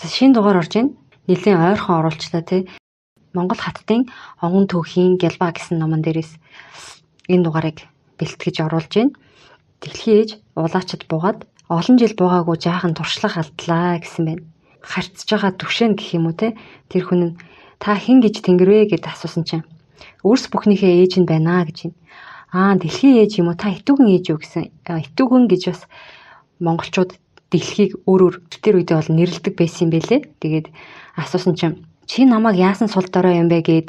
За шинэ дугаар орж ийн. Нилийн ойрхон оруулчлаа тий. Монгол хаттын онгон төвхийн Гялбаа гэсэн номон дээрээс энэ дугаарыг бэлтгэж оруулж байна. Дэлхийн ээж улаачид буугаад олон жил буугаагүй жаахан туршлах алдлаа гэсэн байна. Харьцаж байгаа түвшэн гэх юм уу те. Тэр хүн нь та хэн гэж тэнгэрвэ гэд асуусан чинь өрс бүхнийхээ ээж нь байна гэж байна. Дэлхийн ээж юм уу та итүүгэн ээж юу гэсэн. Итүүгэн гэж бас монголчууд дэлхийг өөр тэр үедээ бол нэрлэдэг байсан юм бэлээ. Тэгээд асуусан чинь чи намайг яасан сул дорой юм бэ гэд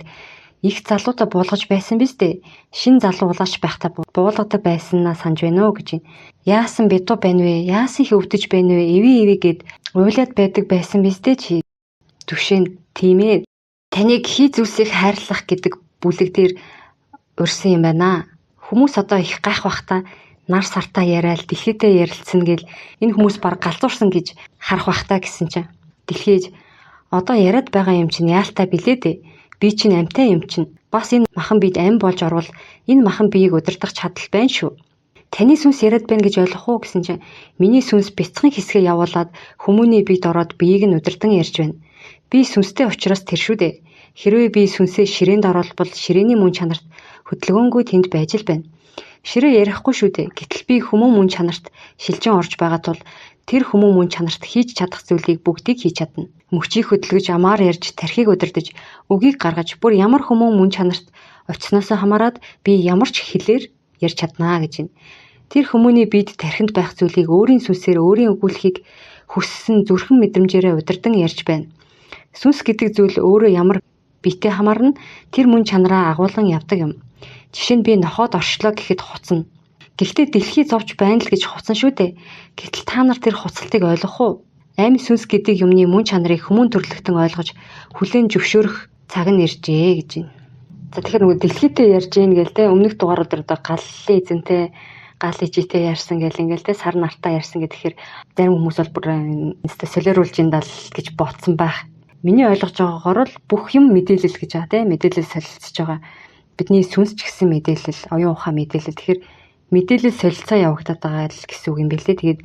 их залуудаа буулгаж байсан биз дээ. Шин залуу улаач байхдаа буулгадаг байснаа санаж байна уу гэж байна. Яасан битүү байна вэ? Яасан их өвдөж байна вэ? Эвээ гэд уйлаад байдаг байсан биз дээ чи. Түвшэн тийм ээ. Таныг хий зүйлсийг хайрлах гэдэг бүлэг дээр урьсан юм байна. Хүмүүс одоо их гайхвахтаа нар сартаа яриад дэлхийдээ ярилцсан гэл энэ хүмүүс баг галзуурсан гэж харах бахтаа гэсэн чинь дэлхийж одоо яриад байгаа юм чинь яалтай билээ дээ. Би чинь амьтаа юм чинь бас энэ махан бид ам болж орвол энэ махан биеийг удирдах чадал байна шүү. Таны сүнс яриад байна гэж ойлгох уу гэсэн чинь миний сүнс бяцхан хэсгээ явуулаад хүмүүний биед ороод биеийг нь удирдан ярьж байна. Би сүнстэй учраас тэр шүү дээ. Хэрвээ би сүнсээ ширээнд оруулбал ширээний мөн чанарт хөдөлгөөнгүй тэнд байж л байна. Ширээ ярихгүй шүү дээ. Гэтэл би хүмүүн мөн чанарт шилжин орж байгаа тул тэр хүмүүн мөн чанарт хийж чадах зүйлийг бүгдийг хийж чадна. Мөчийг хөдөлгөж амаар ярьж тархийг удирдах, үгийг гаргаж бүр ямар хүмүүн мөн чанарт очсноос хамаарат би ямар ч хэлээр ярьж чаднаа гэж байна. Тэр хүмүүний биед тархинд байх зүйлийг өөрийн сүнсээр өөрийн өгүүлэхийг хүссэн зүрхэн мэдрэмжээрээ удирдан ярьж байна. Сүнс гэдэг зүйл өөрөө ямар биетэй хамаарна тэр мөн чанараа агуулган явдаг юм. Жишээ нь би нохоод оршлоо гэхэд хуцна. Гэхдээ дэлхий зовж байна л гэж хуцсан шүү дээ. Гэтэл та нар тэр хуцалтыг ойлгох уу? Амь сүнс гэдэг юмны мөн чанарыг хүмүүн төрлөختөн ойлгож хүлээн зөвшөөрөх цаг нь иржээ гэж байна. За тэгэхээр нөгөө дэлхийдээ ярьж гин гээл те өмнөх дугаарууд одоо галлын эзэнтэй гал ижитэй ярьсан гээл ингээл те сар нартаа ярьсан гэхээр зарим хүмүүс бол бүр инста солиоруулж ин дал гэж ботсон байх. Миний ойлгож байгаагаар л бүх юм мэдээлэл гэж байгаа те мэдээлэл солилцож байгаа. Бидний сүнс ч гэсэн мэдээлэл, оюун ухаан мэдээлэл. Тэгэхээр мэдээлэл солилцоо явагдаад байгаа л гэсэн үг юм бэлээ. Тэгээд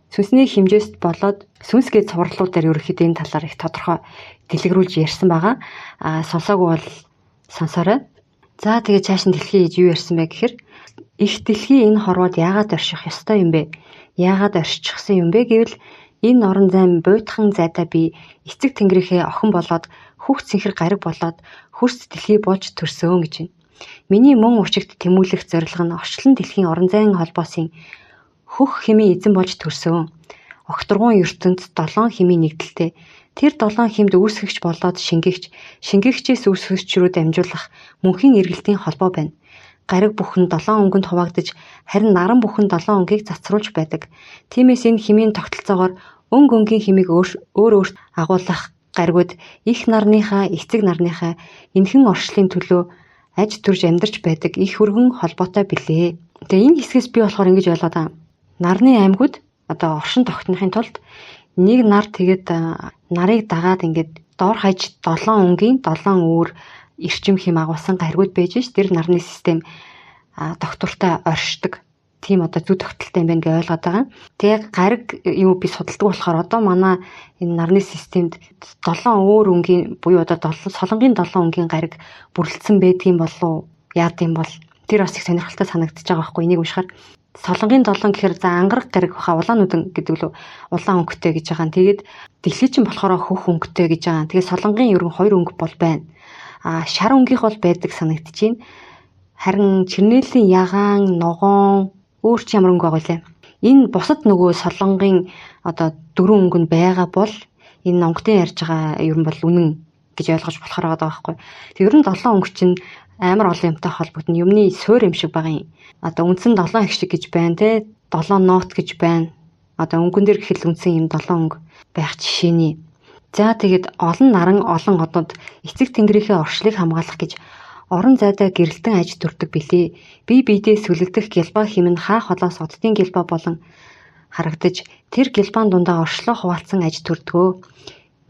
сүнсний хэмжээст болоод сүнс гээд цувралуудаар ерөөхдөө энэ талаар их тодорхой дэлгэрүүлж ярьсан байгаа. Сонсоогүй бол сонсоорой. За тэгээд цааш нь дэлхийн ээж юу ярьсан бэ гэхээр их дэлхийн энэ хорвоод яагаад орших ёстой юм бэ? Яагаад оршчихсан юм бэ гэвэл энэ орон зайн буйтхан зайдаа би эцэг тэнгэрийнхээ охин болоод хөх цэнхэр гариг болоод хөрс дэлхий болж төрсөн гэж байна. Миний мөн урчигт тэмүүлэх зорилго нь орчлон дэлхийн орон зайн холбоосын хөх хэмээн эзэн болж төрсөн. Огторгуун ертөнд 7 хэмээн нэгдэлтэй. Тэр 7 хэмд үүсгэгч болоод шингэгчээс үүсгэгч рүү дамжуулах мөнхийн эргэлтийн холбоо байна. Гариг бүхэн 7 өнгөнд хуваагдаж харин наран бүхэн 7 өнгийг цацруулж байдаг. Тиймээс энэ хэмээн тогтолцоогоор өнгийн хэмийг өөрт агуулах гаригуд их нарныхаа эцэг нарныхаа энхэн оршлын төлөө аж төрж амьдарч байдаг их өргөн холбоотой билээ. Тэгээ энэ хэсгээс би болохоор ингэж ойлгоод байгаа. Нарны аймагуд одоо оршин тогтнохын тулд нэг нар тэгээд нарыг дагаад ингээд дор хаяж 7 өнгийн 7 өөр эрчим хэм агуулсан гаригуд байж ш. Тэр нарны систем доктортой оршдог. Тийм одоо зүй тогтолтой юм байна гэж ойлгоод байгаа. Тэгээ гариг юу би судалдаг болохоор одоо манай энэ нарны системд 7 өөр өнгийн буюу одоо солонгийн 7 өнгийн гариг бүрлдсэн байдгийн болов яад юм бол тэр бас их сонирхолтой санагдчихж байгаа байхгүй энийг уншихаар солонгийн 7 гэхээр за ангараг гариг баха улаан нүдэн гэдэг лөө улаан өнгөтэй гэж байгаа. Тэгээд дэлхий чинь болохоор хөх өнгөтэй гэж байгаа. Тэгээд солонгийн ерөн 2 өнгө бол байна. Шар өнгийнх бол байдаг санагдчихээн. Харин чирнээлийн ягаан, ногоон өөр ч ямар өнгө байгаа лээ. Энэ бусад нөгөө солонгийн одоо 4 өнгө нь байгаа бол энэ онгодын ярьж байгаа ер нь бол үнэн гэж ойлгож болохоор байгаа байхгүй. Тэг ер нь 7 өнгө чинь амар олон юмтай холбогдно. Юмны суур юм шиг байгаа юм. Одоо үндсэн 7 их шиг гэж байна те 7 нот гэж байна. Одоо өнгөн дээр гэхэл үндсэн юм 7 өнгө байх жишээний. За тэгээд олон наран олон одод эцэг тэнгэрийнхээ оршлыг хамгаалах гэж орон зайдаа гэрэлтэн аж төрдөг билээ. Бие биедээ сүлэгдэх гэлбаа хэмнэ хаа холоос оддын гэлбаа болон харагдаж тэр гэлбаан дундаа оршлоо хуваалцсан аж төрдгөө.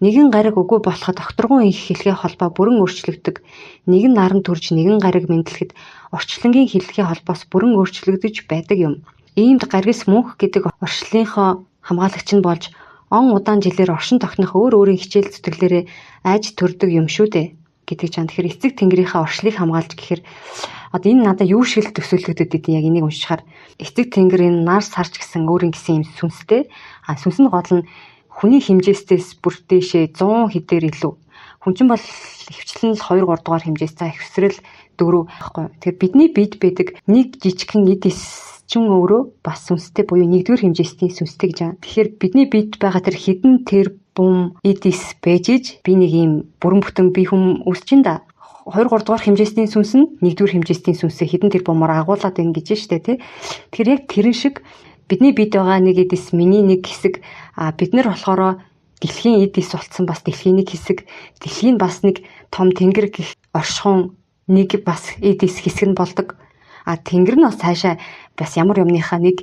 Нэгэн гариг үгүй болоход докторгуун их хэлхээ холбоо бүрэн өөрчлөгдөг. Нэгэн наран төрж нэгэн гариг мэдлэхэд орчлонгийн хэлхээ холбоос бүрэн өөрчлөгдөж байдаг юм. Иймд гаригс мөнх гэдэг орчлынхоо хамгаалагч нь болж он удаан жилээр оршин тогтнох өөр өөрийн хичээл зүтгэлээрээ айж төрдөг юм шүү дээ гэдэг чинь. Тэгэхээр эцэг тэнгэрийнхээ оршлыг хамгаалж гэхээр одоо энэ надад юу шиг л төсөөлөгдөд идэв яг энийг уншихаар эцэг тэнгэр энэ нар сарч гэсэн өөрийн гэсэн юм сүнстэй. Сүнс нь гол нь хүний хэмжээстээс бүр дээшээ 100 хэдээр илүү. Хүн чинь бол хөвчлэн л 2 3 дугаар хэмжээс за ихсрэл 4 байхгүй. Тэгэхээр бидний бид байдаг нэг жижигхэн эд чин өөрөө бас сүнстэй буюу нэгдүгээр хэмжээстийн сүнстэй гэж байна. Тэгэхээр бидний бид байгаа тэр хідэн тэр бум эдис бэжж би нэг юм бүрэн бүтэн би хүм үсчин да. 2 3 дугаар хэмжээстийн сүнс нь нэгдүгээр хэмжээстийн сүнсээ хідэн тэр бумаар агуулад ингэж штэ тий. Тэгэхээр яг тэрэн шиг бидний бид байгаа нэг эдис миний нэг хэсэг бид нар болохоор дэлхийн эдис болцсон бас дэлхийн нэг хэсэг дэлхийн бас нэг том тэнгэр гих оршихуун нэг бас эдис хэсэг нь болдог. Тэнгэр нь бас цаашаа бас ямар юмныхаа нэг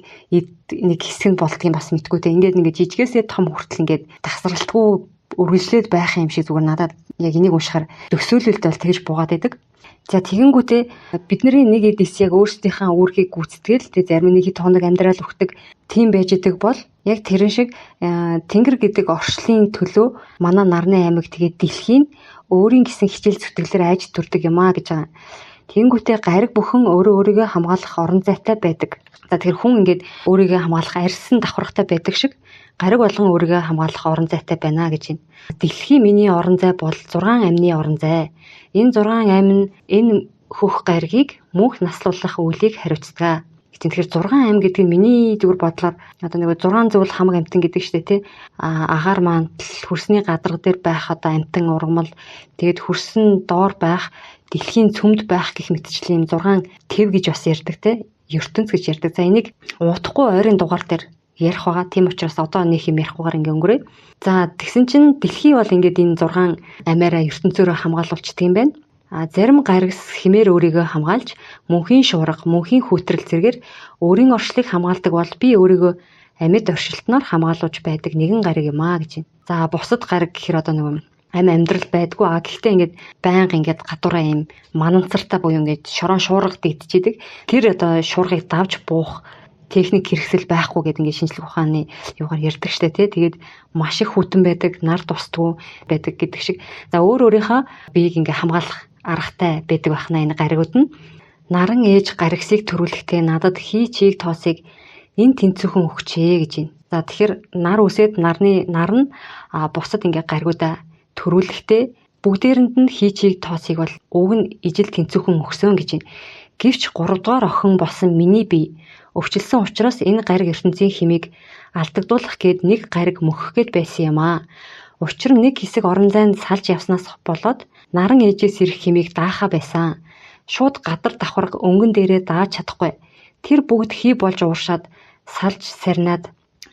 хэсэг нь болдгийг бас мэдгүй те. Ингээд жижигээсээ том хүртэл ингээд тасралтгүй үргэлжлээд байх юм шиг зүгээр надад яг энийг уншихаар төсөөлөлд бол тэгж буугаад байдаг. За тэгэнгүүтээ бидний нэг эдис яг өөрсдийнхээ үүргийг гүйцэтгэл тэгээ зарим нэг тоног амьдрал өгдөг тийм байж идэг бол яг тэрэн шиг тэнгэр гэдэг орчлын төлөө манай нарны аймаг тэгээ дэлхийн өөрийн гэсэн хичээл зүтгэлээр айж төрдөг юм аа гэж байгаа. Тэнгүүтээ гариг бүхэн өөрийгөө хамгаалах орон зайтай байдаг. За тэгэхээр хүн ингээд өөрийгөө хамгаалах арьсан давхаргатай байдаг шиг гариг болгон өөрийгөө хамгаалах орон зайтай байна гэж байна. Дэлхийн миний орон зай бол 6 амны орон зай. Энэ 6 ам нь энэ хөх гаригийг мөнх наслуулах үйлийг хариуцдаг. Тэгэхээр 6 ам гэдэг нь миний зүгээр бодлоор одоо нэг 6 зүйл хамаг амтан гэдэг штэ тий. Агаар мантал хөрсний гадарга дээр байх одоо амтан ургамал тэгээд хөрсөн доор байх дэлхийн цөмд байх гэх мэтчлийн 6 тэв гэж бас ярьдаг те ертөнц гэж ярьдаг. За энийг утахгүй ойрын дугаар дээр ярих байгаа. Тийм учраас одоо нэг юм ярихгүйгээр ингээ өнгөрөө. За тэгсэн чинь дэлхий бол ингээд энэ 6 амаараа ертөнцөөрөө хамгаалуулчихдаг юм байна. Зарим гаригс химээр өөрийгөө хамгаалж мөнхийн шуурга, мөнхийн хүүтрэл зэргээр өөрийн оршлыг хамгаалдаг бол би өөрийгөө амьд оршилтноор хамгаалуулж байдаг нэгэн гариг юм аа гэж байна. За бусад гариг гэхээр одоо нэг амьдрал байдгүй. Гэхдээ ингээд байнга ингээд гадуураа юм мананцартай буюу ингээд шорон шуурга дэгдчихэдэг. Тэр одоо шуургыг давж буух техник хэрэгсэл байхгүй гэдэг ингээд шинжлэх ухааны юугаар ярьдаг штэ тий. Тэгээд маш их хүтэн байдаг, нар тусдгүй байдаг гэдэг шиг. За өөрийнхөө биеийг ингээд хамгаалах аргатай байдаг бахна энэ гаригуд нь. Наран ээж гаригсыг төрүүлэхдээ надад хий чийг тоосыг энэ тэнцвхэн өгчээ гэж байна. За тэгэхээр нар үсээд нар нь бусад ингээд гаригуудаа төрүүлэхдээ бүгдээрэнд нь хий чийг тоосыг бол уг нь ижил тэнцвхэн өгсөн гэж байна. Гэвч 3 дугаар охин болсон миний бие өвчлсөн учраас энэ гариг ертөнцийн химийг алдагдуулах гээд нэг гариг мөхөх гээд байсан юм аа. Учир нь нэг хэсэг орон зайд салж явснаас болоод наран ээжээс ирэх химийг даахаа байсан. Шууд гадар давхарга өнгөн дээрээ дааж чадахгүй. Тэр бүгд хий болж ууршаад салж сарнаад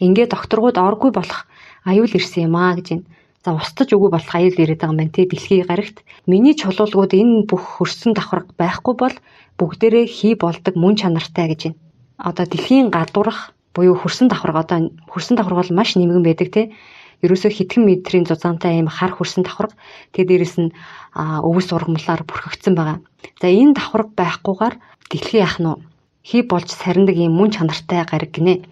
ингээд докторгууд оргүй болох аюул ирсэн юм аа гэж байна. За устж үгүй болох аюул ирээд байгаа юм байна те дэлхийн гарагт. Миний чулуулгууд энэ бүх хөрсөн давхарга байхгүй бол бүгдээрээ хий болдог мөн чанартай гэж байна. Одоо дэлхийн гадуурх буюу хөрсөн давхарга одоо хөрсөн давхарга бол маш нэмгэн байдаг те. Ерөөсөө хэдхэн метрийн зузаантай ийм хар хөрсөн давхарга. Тэгээ дээрэс нь өвс ургамлаар бүрхэгдсэн байгаа. За энэ давхарга байхгүйгээр дэлхий яах нь хий болж сарндаг ийм мөн чанартай гариг гинэ.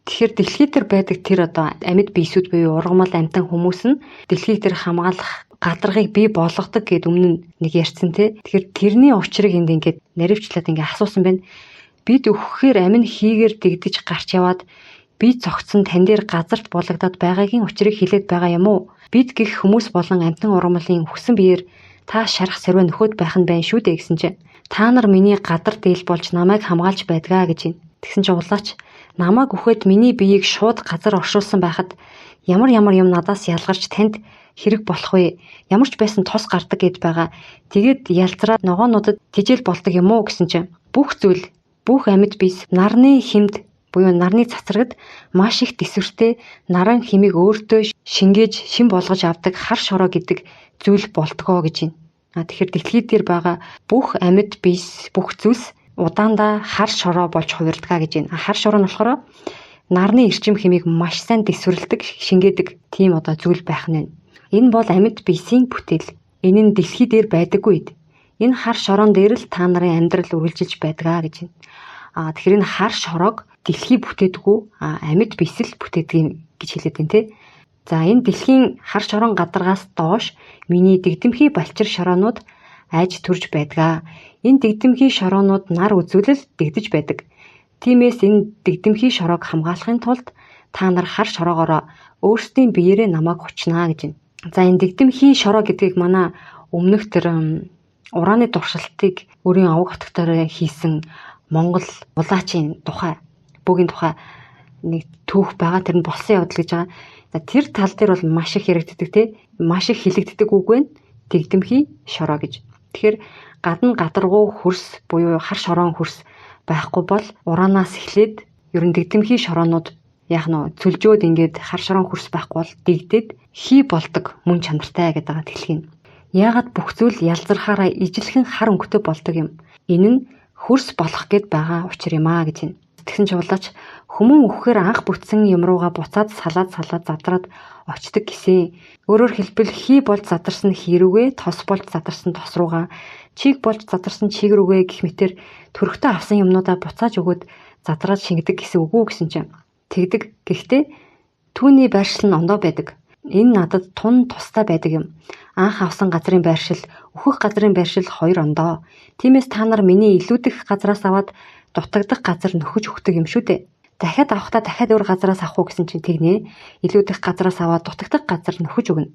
Тэгэхээр дэлхий дээр байдаг тэр одоо амьд биесүүд буюу ургамал амтан хүмүүс нь дэлхий дээр хамгаалах гадаргыг бий болгодог гэд өмнө нэг ярьсан те. Тэгэхээр тэрний учрыг энд ингээд наривчлаад ингээд асуусан байна. Бид өгөхээр амин хийгээр дэгдэж гарч яваад би цогцсон тань дээр газарт булагдаад байгаагийн учрыг хэлээд байгаа юм уу? Бид гих хүмүүс болон амтан ургамлын өгсөн биеэр та шарах сэрвэ нөхөд байх нь байна шүү дээ гэсэн чинь та нар миний гадар дээл болж намайг хамгаалж байдгаа гэж байна. Тэгсэн чинь улаач намайг өгөхөд миний биеийг шууд газар оршуулсан байхад ямар юм надаас ялгарч танд хэрэг болох вэ? Ямар ч байсан тос гардаг гэд байгаа. Тэгээд ялзраад ногоонуудад тижэл болдог юм уу гэсэн чинь бүх зүйл бүх амьд биес нарны хэмд буюу нарны цацрагд маш их тэсвэртэй наран химийг өөртөө шингээж шин болгож авдаг хар шороо гэдэг зүйл болтгоо гэж байна. Тэгэхээр дэлхий дээр байгаа бүх амьд биес бүх зүйлс удаандаа хар шороо болж хувирдгаа гэж байна. Хар шороо нь болохоор нарны эрчим химийг маш сайн тэсвэрлэдэг, шингээдэг тийм одоо зүйл байх нь. Энэ бол амьд биесийн бүтээл. Энэ нь дэлхий дээр байдаггүй үед. Энэ хар шороон дээр л та нарын амьдрал үргэлжилж байдгаа гэж байна. Тэгэхээр энэ хар шороог дэлхий бүтээдэггүй амьд биесэл бүтээдэг юм гэж хэлээд байна те. За энэ дэлхийн хар шорон гадаргаас доош миний дэгдэмхий балчир шороонууд айж төрж байдаг. Энэ дэгдэмхий шороонууд нар үзүүлэл дэгдэж байдаг. Тиймээс энэ дэгдэмхий шороог хамгаалахын тулд та нар хар шороогоороо өөрсдийн биеэрээ намайг хүчнаа гэж байна. За энэ дэгдэмхий шороо гэдгийг манай өмнөх тэр ураны туршилтыг өөрийн аваг хотготоор хийсэн Монгол улаачийн тухай бүгийн тухай нэг түүх байгаа. Тэр нь болсон явдал гэж байгаа. За тэр тал дээр бол маш их яригддаг те. Маш их хилэгддэг үг байна. Дэгдэмхий шороо гэж. Тэгэхээр гадна гадаргуу хөрс буюу хар шороон хөрс байхгүй бол ураанаас эхлээд ер нь дэгдэмхий шороонууд яг нөө цөлжөөд ингээд хар шороон хөрс байхгүй бол дэгдээд хий болдог мөн чанартай гэдэг байгаа дэлхийн. Яагаад бүх зүйл ялзархаараа ижилхэн хар өнгөтэй болдог юм. Энэ нь хөрс болох гээд байгаа учир юм аа гэж байна. Тэгсэн ч улаач хүмүүн өгөхээр анх бүтсэн юм руугаа буцаад салаад задраад очдөг гэсэн. Өөрөөр хэлбэл хий болж задарсан хий рүүгээ, тос болж задарсан тос руугаа, чиг болж задарсан чиг рүүгээ гэх мэтэр төрхтөө авсан юмнуудаа буцааж өгөөд задраад шингэдэг гэсэн үг үү гэсэн чинь тэгдэг. Гэхдээ түүний байршил нь ондоо байдаг. Энэ надад тун тустай байдаг юм. Анх авсан газрын байршил, өөхөх газрын байршил 2 ондоо. Тиймээс та нар миний илүүдэх газраас аваад дутагдах газар нөхөж өгдөг юм шүү дээ. Дахиад авахдаа дахиад өөр газраас авах уу гэсэн чинь тэгнэ. Илүүдэх газраас аваад дутагдах газар нөхөж өгнө.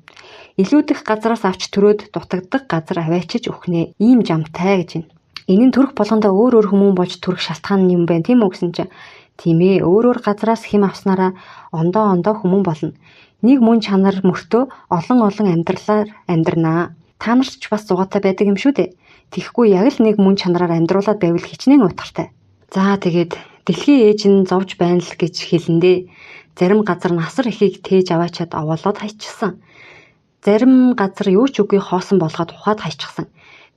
Илүүдэх газраас авч төрөөд дутагдах газар аваачиж өгнэ. Ийм жамтай гэж байна. Энэ нь төрөх болгондоо өөр хүмүүс болж төрөх шалтгаан юм байна тийм үү гэсэн чинь тийм ээ. Өөр газраас хэм авснараа ондоо хүмүүс болно. Нэг мөн чанар мөртөө олон амьдралаар амьдрнаа. Та нар ч бас зугаатай байдаг юм шүү дээ. Тэгэхгүй яг л нэг мөн чанараар амьдруулад байвал хичнээн утгартай. За тэгээд дэлхийн ээж нь зовж байна л гэж хэлэндээ зарим газар насар ихийг тээж аваачаад овоолоод хайчихсан. Зарим газар юу ч үгүй хоосон болгоод ухаад хайчихсан.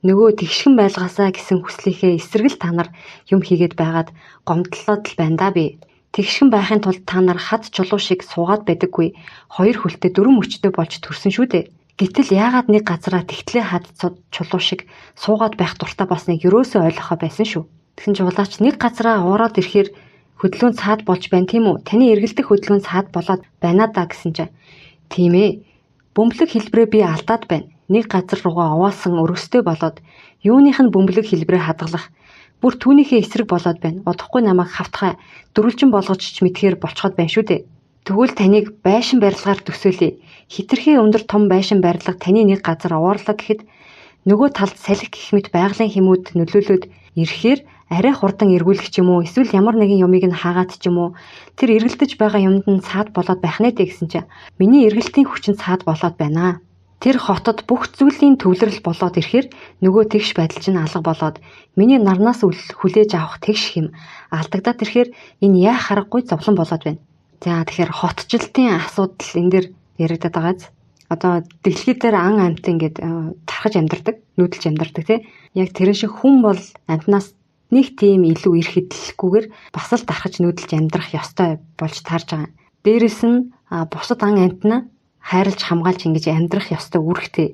Нөгөө тэгшхэн байлгаасаа гэсэн хүслийнхээ эсрэг л та нар юм хийгээд байгаад гомдлоод л байна да би. Тэгшхэн байхын тулд та нар хад чулуу шиг суугаад байдаггүй. 2 хөлтэй 4 мөчтэй болж төрсөн шүү дээ. Гэтэл яагаад нэг газараа тэгтлээ хад чулуу шиг суугаад байх дуртай болсныг юусоо ойлгохоо байсан шүү. Тэгсэн ч улаач нэг газараа уураад ирэхээр хөдөлгөөн цаад болж байна тийм үү? Таны эргэлдэх хөдөлгөөн цаад болоод байна да гэсэн чинь. Тийм ээ. Бөмбөлөг хэлбэрээ би алдаад байна. Нэг газар руугаа овоолсон өргөстэй болоод юуных нь бөмбөлөг хэлбэрээ хадгалах бүр түүнийхээ эсрэг болоод байна. Удахгүй намайг хавтгай дөрвөлжин болгож ч мэдхээр болцоход байна шүү дээ. Тэгвэл таныг байшин барилгаар төсөөлье. Хитрхээ өндөр том байшин барилга таны нэг газар овоорлоо гэхэд нөгөө талд салхи гэх мэт байгалийн хэмүүд нөлөөлөд ирэхээр арай хурдан эргүүлэх ч юм уу эсвэл ямар нэгэн юмыг нь хаагаад ч юм уу тэр эргэлдэж байгаа юмд нь цаад болоод байх нэ гэсэн чинь миний эргэлтийн хүчин цаад болоод байна. Тэр хотод бүх зүйлийн төвлөрөл болоод ирэхээр нөгөө тэгш байдал чинь алга болоод миний нарнаас хүлээж авах тэгш хэм алдагдаад ирэхээр энэ яах аргагүй зовлон болоод байна. За тэгэхээр хотжилтын асуудал энэ дэр яригдаад байгааз. Одоо дэлхий дээр ан амьтан ингээд тархаж амьдардаг, нүүдэлж амьдардаг тий. Яг тэрэн шиг хүн бол амьтнаас нэг тийм илүү их хэдлэхгүйгээр бас л тархаж нүүдэлж амьдрах ёстой болж таарж байгаа. Дээрэс нь бусад ан амьтнаа хайрлж хамгаалж ингэж амьдрах ёстой үүрэгтэй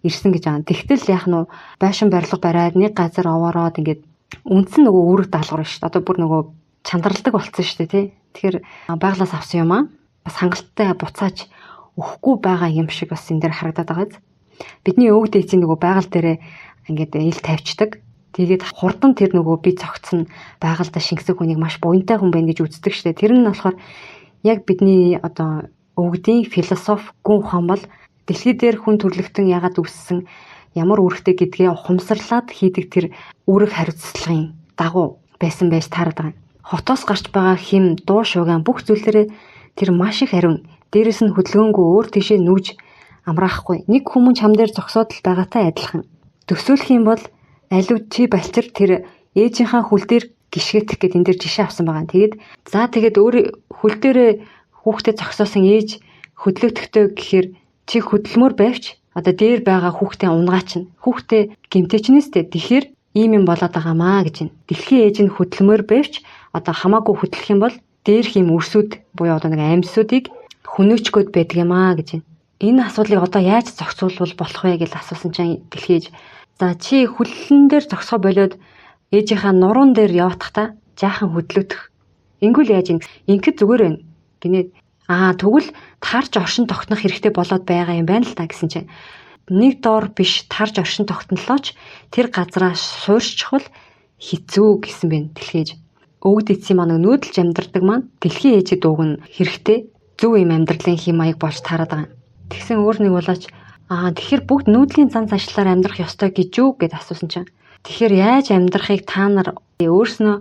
ирсэн гэж байгаа. Тэгтэл яг нь байшин барилга бариад нэг газар овоороод ингээд үндсэн нөгөө үүрэг даалгавар шүү дээ. Одоо бүр нөгөө чандралдаг болцсон шүү дээ тий. Тэгэхээр байглаас авсан юм аа бас хангалттай буцааж өгөхгүй байгаа юм шиг бас энэ дээр харагдаад байгаа. Бидний өвөг дээдсийн нөгөө байгаль дээрээ ингээд ил тавьчихдаг. Тэгээд хурдан тэр нөгөө би цогцсон байгальдаа шингэсэн хүнийг маш буянтай хүн байна гэж үздэг шүү дээ. Тэр нь болохоор яг бидний одоо өвгдийн философи гүн ухаан бол дэлхий дээр хүн төрлөختөн ягаад үүссэн ямар үүрэгтэй гэдгээ ухамсарлаад хийдэг тэр үүрэг хариуцлагын дагуу байсан байж таарад байгаа. Хотоос гарч байгаа хэм, дуу шууган бүх зүйлээрээ тэр маш их ариун. Дээрэс нь хөдөлгөөнгүй өөр тийшээ нүүж амраахгүй. Нэг хүмүүс чам дээр зогсоод л байгаатай адилхан. Төсөөлөх юм бол аливаа чи балчир тэр ээжийнхаа хөл дээр гიშгэтэх гэд энэ дээр жишээ авсан байгаа. Тэгээд өөр хөл дээрээ хүүхдэд зогсоосон ээж хөдлөгдөхтэй гэхээр чи хөдөлмөр байвч одоо дээр байгаа хүүхдээ унгаач нь хүүхдээ гимтэчнэстэй тэгэхээр ийм юм болоод байгаамаа гэж байна. Дэлхийн ээж нь хөдөлмөр байвч одоо хамаагүй хөдлөх юм бол дээрх юм өрсүүд буюу одоо нэг амьсуудыг хөнөөчгөөд байдаг юм аа гэж байна. Энэ асуудлыг одоо яаж зохицуулбал болох вэ гэж асуусан чинь дэлхийн ээж за чи хөллөн дээр зогсоо болоод ээжийнхаа нуруунд дээр явахдаа жаахан хөдлөгдөх. Ингүүл яаж ингэхэд зүгээр байна. Гинэ Тэгвэл тарж оршин тогтнох хэрэгтэй болоод байгаа юм байна л та гэсэн чинь. Нэг доор биш тарж оршин тогтнолооч тэр газраас суурьшчихвал хэцүү гэсэн байна дэлхийж. Өвөг эцсийн маань нүүдэлж амьдардаг маань дэлхийн ээжид уг нь хэрэгтэй зөв юм амьдралын хэм маяг болж таарад байгаа. Тэгсэн өөр нэг болооч тэгэхээр бүгд нүүдлийн зам заншлаар амьдрах ёстой гэж юу гэд асуусан чинь. Тэгэхээр яаж амьдрахыг та нар өөрснөө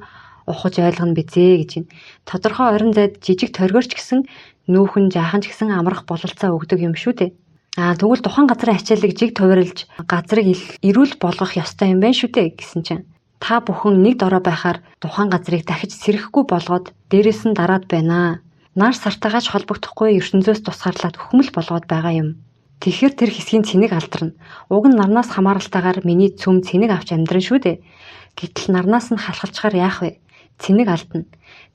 ухаж ойлгоно бизээ гэж байна. Тодорхой орон зайд жижиг торгорч гэсэн нүүхэн жаахан ч гэсэн амрах бололцоо өгдөг юм шүү дээ. Тэгвэл тухайн газрын ачааллыг жиг тувирлж газрыг эрүүл болгох ёстой юм байна шүү дээ гэсэн чинь. Та бүхэн нэг дорой байхаар тухайн газрыг дахиж сэрэхгүй болгоод дээрээс нь дараад байна. Нар сартаагаач холбогдохгүй ертөнцөөс тусгаарлаад хөхмөл болгоод байгаа юм. Тэгэхээр тэр хэсгийн цэнийг алдарна. Уг нь нарнаас хамааралтайгаар миний цөм цэнийг авч амьдран шүү дээ. Гэтэл нарнаас нь халахалчаар яах вэ? Цэнийг алдна.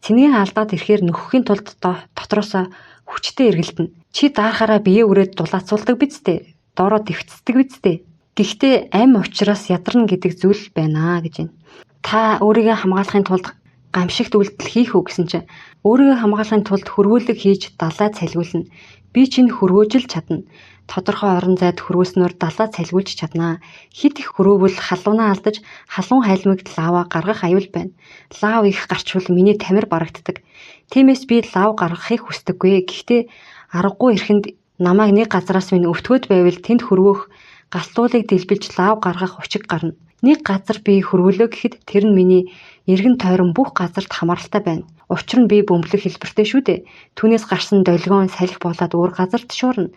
Цэнийг алдаад ирэхээр нөхөхийн тулд дотроосоо хүчтэй эргэлдэнэ. Чи даахаараа бие үрээд дулаацуулдаг биз дээ. Доороо дэвцдэг биз дээ. Гэхдээ амь учраас ядарна гэдэг зүйл байна гэж байна. Та өөрийгөө хамгаалахын тулд гамшигт үйлдэл хийх үү гэсэн чинь өөрийгөө хамгаалахын тулд хөрвүүлэг хийж далай цалгиулна. Би чинь хөрвөөжл чадна. Тодорхой орон зайд хөрвөөснөөр далай цалгиулж чаднаа. Хит их хөрвөөвөл халуунаа алдаж халуун хайлмагт лава гаргах аюул байна. Лав их гарчвал миний тамир барагддаг. Тиймээс би лав гаргахыг хүсдэггүй. Гэхдээ аргагүй ирэхэнд намайг нэг газараас минь өвтгөөд байвал тэнд хөрвөөх галтуулыг дэлбэлж лав гаргах учиг гарна. Нэг газар би хөрвөлөө гэхэд тэр нь миний эргэн тойрон бүх газарт хамааралтай байна. Учир нь би бөмбөлөх хэлбэртэй шүү дээ. Түүнээс гарсан долгион салхи болоод өөр газарт шуурна.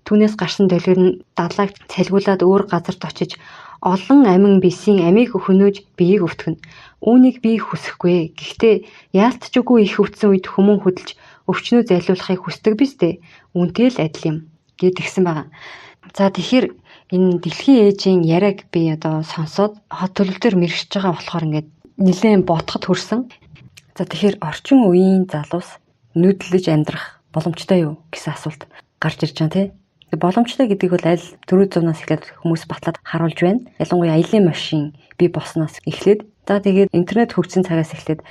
Түүнээс гарсан долгиор нь далайг цалгиулаад өөр газарт очиж олон амин бисийн амийг хөнөөж биеийг өвтгөнө. Үүнийг би хүсэхгүй. Гэхдээ яалтчгүй их өвдсөн үед хүмүүн хөдөлж өвчнөө зайлуулахыг хүсдэг биз дээ. Үнтэй л адил юм гэдгсэн байгаа. За тэгэхээр энэ дэлхийн ээжийн яриаг би сонсоод хот төлөв дээр мэрэгч байгаа болохоор ингээд нэлээд бодоход хүрсэн. За тэгэхээр орчин үеийн залуус нүүдэлж амьдрах боломжтой юу гэсэн асуулт гарч ирж байгаа тийм. Боломжтой гэдэг бол аль 400-аас эхлээд хүмүүс батлаад харуулж байна. Ялангуяа аялын машин бий болсноос эхлээд тэгээд интернет хөгжсөн цагаас эхлээд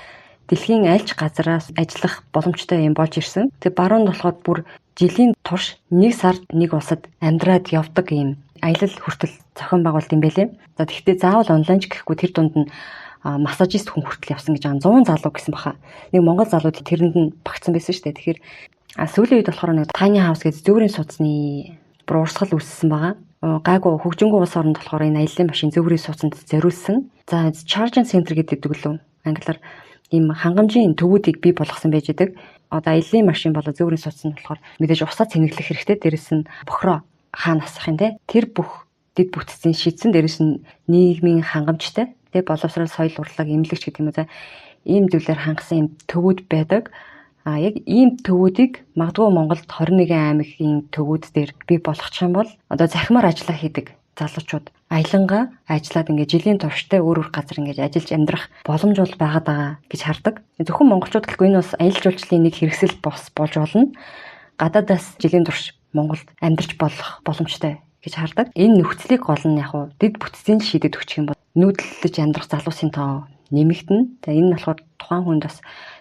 дэлхийн аль ч газараас ажиллах боломжтой юм болж ирсэн. Баруун болоход бүр жилийн турш нэг сард нэг улсад амьдраад явдаг юм аялал хүртэл зохион байгуулалт юм байлээ. За тэгэхдээ заавал онлайнч гэхгүй тэр дунд нь массажист хүн хүртэл явсан гэж 100 залуу гэсэн баха. Нэг монгол залууд тэрэнд нь багтсан байсан шүү дээ. Тэгэхээр сүүлийн үед болохоор нэг tiny house гэдэг зөвөрийн сууцны бүр урсгал үүссэн байгаа. Гайгүй хөгжингүү улс оронд болохоор энэ аяллаа машин зөвөрийн сууцанд зориулсан. За charging center гэдэг лөө англиар ийм хангамжийн төвүүдийг бий болгосон байж байдаг. Аяллаа машин болоо зөвөрийн сууцнд болохоор мэдээж усаа цэнэглэх хэрэгтэй. Дээрэс нь бохроо хаана асах юм те. Тэр бүх дэд бүтцийн шийдсэн дээрэс нь нийгмийн хангамжтай. Боловсрол соёл урлаг эмнэлэгч гэдэг юм уу. Ийм зүйлээр хангасан юм төвүүд байдаг. Яг ийм төвүүдийг магадгүй Монголд 21 аймгийн төвүүд дээр бий болгочих юм бол захимаар ажиллаа хийдэг залуучууд аялангаа ажиллаад ингээд жилийн турштай өөр газар ингээд ажиллаж амьдрах боломж бол байгаа гэж хардаг. Зөвхөн монголчууд гэхгүй энэ бас аялал жуулчлалын нэг хэрэгсэл болж болно. Гадаадаас жилийн турш Монголд амьдарч болох боломжтой гэж хардаг. Энэ нөхцөлийг гол нь яг дэд бүтцийн шийдэд өгчих юм бол нүүдэлж амьдрах залуусын тоо нэмэгдэнэ. Энэ нь болохоор тухайн хүнд бас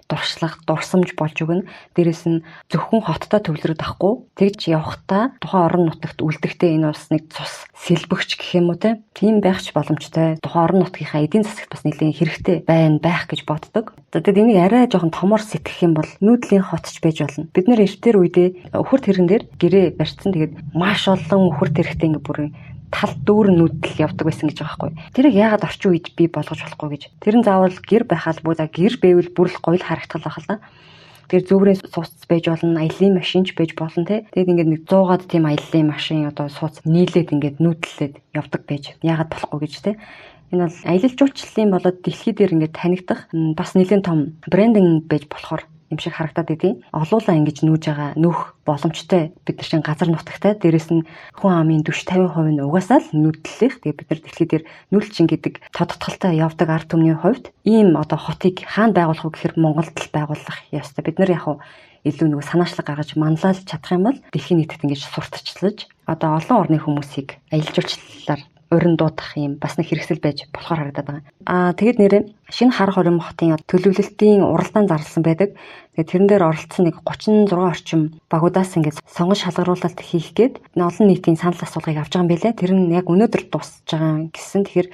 дуршлаг, дурсамж болж өгнө. Дээрэс нь зөвхөн хоттой төвлөрөд ахгүй. Тэгж явхдаа тухайн орон нутагт үлдэхтэй энэ бас нэг цус сэлбэгч гэх юм уу тийм байх ч боломжтой. Тухайн орон нутгийнхаа эдийн засагт бас нэлээд хэрэгтэй байх гэж боддог. Тэгээд энийг арай жоохон томор сэтгэх юм бол нүүдлийн хотч байж болно. Бид нэр эртээр үедээ өхөр тэрэн дээр гэрээ барьсан. Тэгээд маш олон өхөр тэрэгтэй ингээ бүр тал дүүрэн нүүдэл явдаг байсан гэж байгаа байхгүй. Тэрийг яагаад орчин үед бий болгож болохгүй гэж. Тэр нь заавал гэр байхад гэр байвал бүр л гоё харагдах байх л да. Тэр зөврийн сууц байж болно, аялын машинч байж болно те. Тэгээд ингээд нэг 100-аад тийм аялын машин сууц нийлээд ингээд нүүдлээд явдаг байж. Яагаад болохгүй гэж те. Энэ бол аялал жуулчлалын болоод дэлхий дээр ингээд танигдах бас нэлээд том брендинг байж болохоор юм шиг харагдаад идэв. Олуулаа ингэж нүүх боломжтой бид нар чинь газар нутагтай. Дээрэс нь хүн амын 40-50% нь угаасаа л нүүдлэх. Тэгээ бид нар дэлхий дээр нүүлчин гэдэг тодтолтой явдаг ард түмний хувьд ийм хотыг хаана байгуулах вэ гэхээр Монголд л байгуулах ёстой. Бид нар яг илүү санаачлаг гаргаж манлайлж чадах юм бол дэлхийн нийтэд ингэж сурталчлаж олон орны хүмүүсийг аялал жуулчлалаар урин дуудах юм бас нэг хэрэгсэл байж болохоор харагдаад байгаа. Тэгээд нэрээ шинэ хар хорин хотын төлөвлөлтийн уралдаан зарласан байдаг. Тэгээд тэрэн дээр оролцсон нэг 36 орчим багуудаас ингээд сонгон шалгаруулалт хийх гээд олон нийтийн санал асуулгыг авч байгаа юм билэ. Тэр нь яг өнөөдөр дуусж байгаа гэсэн. Тэгэхээр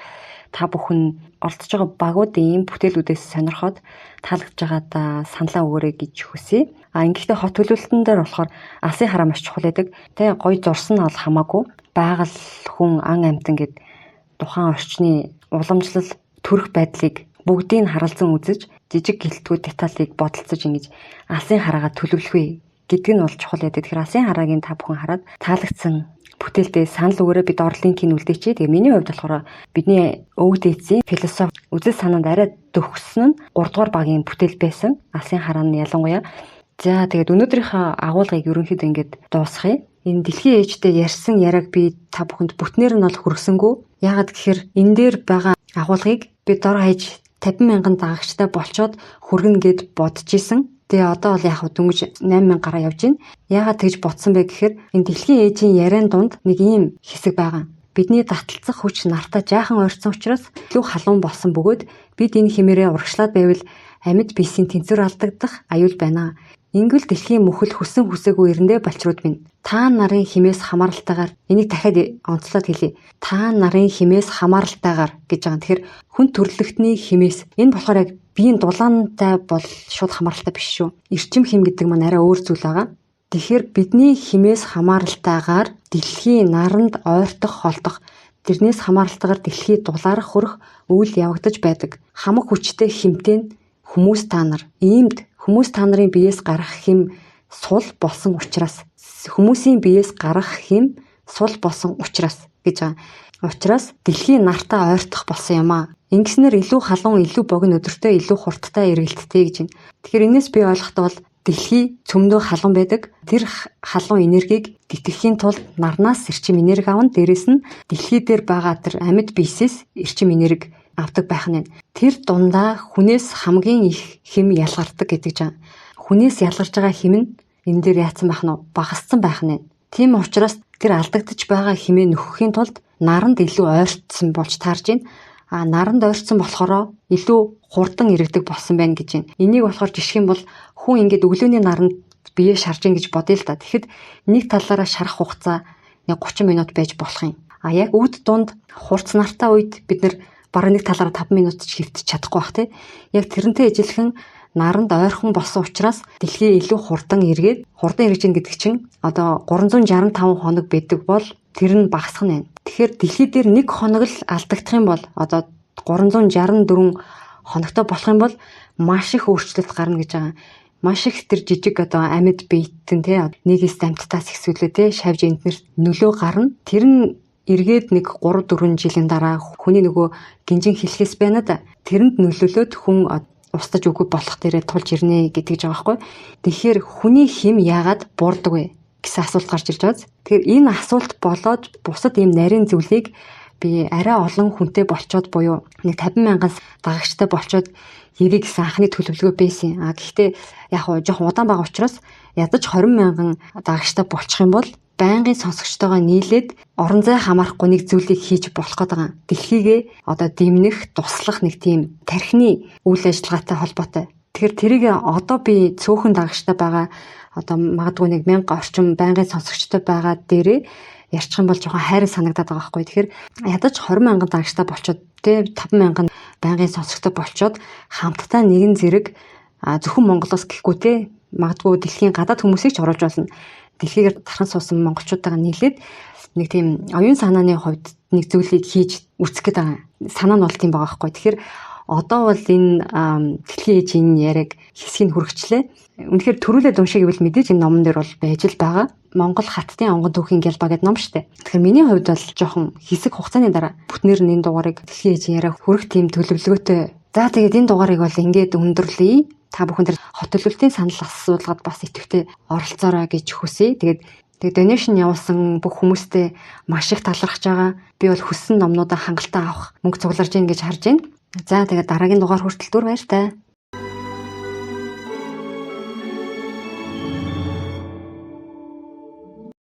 та бүхэн оролцож байгаа багуудын бүтээлүүдээс сонирхоод таалагдж байгаадаа саналаа өгөөрэй гэж хүсье. Ингэхдээ хот төлөвлөлтөн дээр болохоор алсын хараа маш чухал байдаг. Тэ гоё зурсан нь бол хамаагүй. Байгаль, хүн, ан амьтан гэд тухайн орчны уламжлал, төрөх байдлыг бүгдийг нь харалзан үзэж, жижиг гэлтгүүд деталийг бодолцож ингэж алсын хараагаа төлөвлөх вэ гэдг нь бол чухал байдаг. Тэгэхээр алсын хараагийн та бүхэн хараад таалагдсан бүтээлдээ санал өгөөрэй. Бид орлын кино үлдээчээ. Тэгээ миний хувьд болохоор бидний өвөг дээдсийн философи үзэл санаанд арай төгссөн нь 3 дугаар багийн бүтээл байсан. Алсын хараа нь ялангуяа. За тэгээд өнөөдрийнхөө агуулгыг ерөнхийдөө ингэж дуусгая. Энэ дэлхийн ээжтэй ярьсан яриаг би та бүхэнд бүтнээр нь бол хүргэсэнгүү. Яагаад гэхээр энэ дээр байгаа агуулгыг би дор хаяж 50,000 дагагчтай болчоод хүргэнэ гэд бодож исэн. Тэгээ одоо бол яг дөнгөж 8,000 гараа явж байна. Яагаад тэгж бодсон бэ гэхээр энэ дэлхийн ээжийн яриан дунд нэг ийм хэсэг байгаа. Бидний таталцах хүч нартаа жаахан ойрцсон учраас илүү халуун болсон бөгөөд бид энэ хэмээрээ урагшлаад байвал амьд биесийн тэнцвэр алдагдах аюул байна. Ингл дэлхийн мөхөл хүсэн хүсээгүй эрэндээ балчрууд минь. Та нарын химээс хамааралтайгаар энийг дахиад онцлоод хэлье. Та нарын химээс хамааралтайгаар гэж байгаа. Тэгэхээр хүн төрлөختний химээс энэ болохоор яг биеийн дулаантай бол шууд хамааралтай биш шүү. Эрчим хим гэдэг маань арай өөр зүйл байгаа. Тэгэхээр бидний химээс хамааралтайгаар дэлхийн наранд ойртох холдох тэрнээс хамааралтайгаар дэлхий дулаарах хөрөх үйл явагдаж байдаг. Хамаг хүчтэй химтэн хүмүүс та нар иймд хүмүүс та нарын биеэс гарах хим сул болсон учраас хүмүүсийн биеэс гарах хим сул болсон учраас гэж байгаа. Учраас дэлхийн нартаа ойртох болсон юм аа. Ингэснээр илүү халуун, илүү богино өдөртөө илүү хурдтай эргэлттэй гэж байна. Тэгэхээр энэс би ойлгохдоо бол дэлхий цөмдөө халуун байдаг. Тэр халуун энергийг тэтгэхийн тулд нарнаас эрчим энерги авна. Дээрэс нь дэлхий дээр байгаа тэр амьд биесээс эрчим энерги авдаг байх нь. Тэр дундаа хүнээс хамгийн их хэм ялгардаг гэдэг жаа. Хүнээс ялгарч байгаа хэм нь энэ дээр яатсан байх нь багассан байх нь. Тийм учраас тэр алдагдж байгаа хэмээ нөхөхийн тулд наранд илүү ойртсон болж таарж байна. Наранд ойртсон болохоор илүү хурдан иргэдэг болсон байна гэж байна. Энийг болохоор жишгэн бол хүн ингээд өглөөний наранд бие шарж ийн гэж бодъё л да. Тэгэхэд нэг талаараа шарах хугацаа 30 минут байж болох юм. Яг үд дунд хурц нартай үед бид нэр бараг нэг талаараа 5 минут ч хэвтэж чадахгүй бах тий. Яг тэрнтэй ижилхэн наранд ойрхон болсон учраас дэлхий илүү хурдан эргээд иргэж ийн гэдэг чинь одоо 365 хоног байдаг бол тэр нь багасах нь байна. Тэгэхээр дэлхий дээр нэг хоног л алдагдах юм бол одоо 364 хоногтой болох юм бол маш их өөрчлөлт гарна гэж байгаа. Маш их тэр жижиг одоо амьд биетэн тий нэгээс амьтдаас ихсүүлээ тий шавж энднэр нөлөө гарна. Тэр нь эргээд нэг 3-4 жилийн дараа хүний нөгөө гинжин хэлхээс байна да. Тэрэнд нөлөөлөд хүн устдаж үгүй болох дээрээ тулж ирнэ гэдэг байгаа байхгүй. Тэгэхээр хүний хэм яагаад буурдаг вэ гэсэн асуулт гарч ирж байгаа. Тэгэхээр энэ асуулт болоод бусад ийм нарийн зүйлийг би арай олон хүнтэй болчоод буюу нэг 50,000 дагагчтай болчоод яриг гэсэн анхны төлөвлөгөө байсан. Гэхдээ яг жоохон удаан байгаа учраас ядаж 20,000 дагагчтай болчих юм бол байнгын сонсогчтойгоо нийлээд орон зай хамаарахгүй нэг зүйлийг хийж болох гэдэг. Дэлхийгээ одоо дэмнэх, туслах нэг тийм тархины үйл ажиллагаатай холбоотой. Тэгэхээр тэрийг одоо би цөөхөн дагагчтай байгаа одоо магадгүй нэг 1000 орчим байнгын сонсогчтой байгаа дээрээ ярьчих юм бол жоохон хайрын санагдаад байгаа байхгүй. Тэгэхээр ядаж 20,000 дагагчтай болчоод тэ 5,000 байнгын сонсогчтой болчоод хамтдаа нэгэн зэрэг зөвхөн Монголоос гэхгүй тэ магадгүй дэлхийн гадаад хүмүүсийг ч оруулж болно. Дэлхийгээр тархан суусан монголчуудаа нийлээд нэг тийм оюун санааны хувьд нэг зүйлийг хийж үсгэх гэдэг санаа нь бол тийм байгаа байхгүй. Тэгэхээр одоо бол энэ дэлхийн ээжийн яриаг хэсгийг хүргэчлээ. Үнэхээр төрүүлээд уншиг гэвэл мэдээж энэ номон дээр бол байж л байгаа. Монгол хаттын онгон түүхийн гялбаа гэдэг ном шүү дээ. Тэгэхээр миний хувьд бол жоохон хэсэг хугацааны дараа бүтнээр нь энэ дугаарыг дэлхийн ээжийн яриаг хүргэх тийм төлөвлөгөөтэй. За тэгээд энэ дугаарыг бол ингээд өндөрлөе. Та бүхэн тэр хот төлөвлөлтийн санал асуулгад бас идэвхтэй оролцоорой гэж хүсье. Тэгээд донешн явуулсан бүх хүмүүстээ маш их талархаж байгаа. Би бол хүссэн номнуудаа хангалттай авах мөнгө цугларж гин гэж харж байна. За тэгээд дараагийн дугаар хүртэл түр баяр таа.